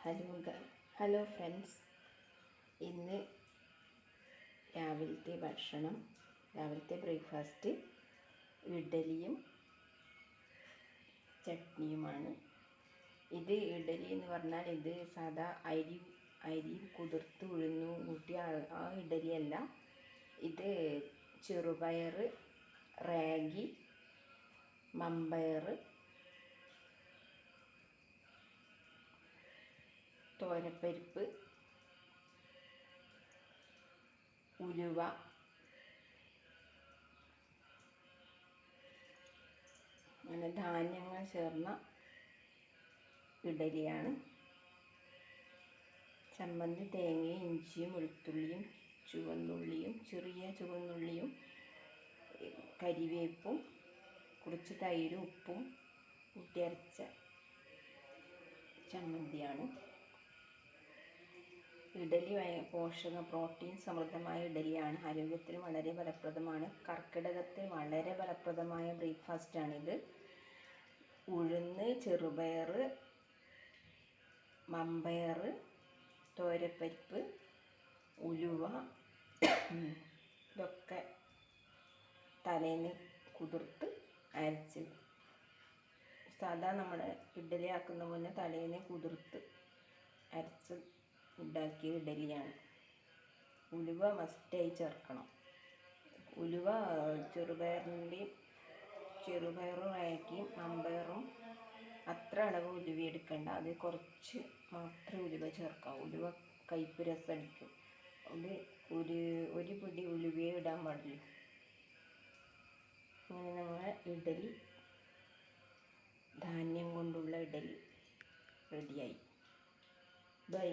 Hello friends. ഇന്ന് രാവിലത്തെ breakfast ഇഡ്ഡലിയും ചട്നിയുമാണ്. ഇത് ഇഡ്ഡലി എന്ന് പറഞ്ഞാൽ ഇത് സാധാ അരി കുതിർത്ത് ഉഴുന്നു കൂട്ടിയ ആ ഇഡ്ഡലിയല്ല. ഇത് ചെറുപയർ, റാഗി, മമ്പയർ, തോരപ്പരിപ്പ്, ഉലുവ, അങ്ങനെ ധാന്യങ്ങൾ ചേർന്ന ഇഡലിയാണ്. ചമ്മന്തി തേങ്ങയും ഇഞ്ചിയും വെളുത്തുള്ളിയും ചെറിയ ചുവന്നുള്ളിയും കരിവേപ്പും കുറച്ച് തൈരും ഉപ്പും കൂട്ടിയരച്ച ചമ്മന്തിയാണ്. ഇഡലി പ്രോട്ടീൻ സമൃദ്ധമായ ഇഡലിയാണ്. ആരോഗ്യത്തിന് വളരെ ഫലപ്രദമാണ്. കർക്കിടകത്തിൽ വളരെ ഫലപ്രദമായ ബ്രേക്ക്ഫാസ്റ്റാണിത്. ഉഴുന്ന്, ചെറുപയർ, മമ്പയർ, തോരപ്പരിപ്പ്, ഉലുവ ഇതൊക്കെ തലേന്ന് കുതിർത്ത് അരച്ച് നമ്മൾ ഇഡ്ഡലി ആക്കുന്ന മുന്നേ തലേന്ന് കുതിർത്ത് അരച്ച് ഉണ്ടാക്കിയ ഇഡലിയാണ്. ഉലുവ മസ്റ്റായി ചേർക്കണം. ഉലുവ ചെറുപയറും റാഗിയും മമ്പയറും അത്ര അളവ് ഉലുവ എടുക്കണ്ട. അത് കുറച്ച് മാത്രമേ ഉലുവ ചേർക്കാം. ഉലുവ കയ്പ്പ് രസമടിക്കും. അത് ഒരു പിടി ഉലുവയെ ഇടാൻ പാടില്ല. അങ്ങനെ നമ്മളെ ഇഡലി, ധാന്യം കൊണ്ടുള്ള ഇഡലി റെഡിയായി. ബൈ.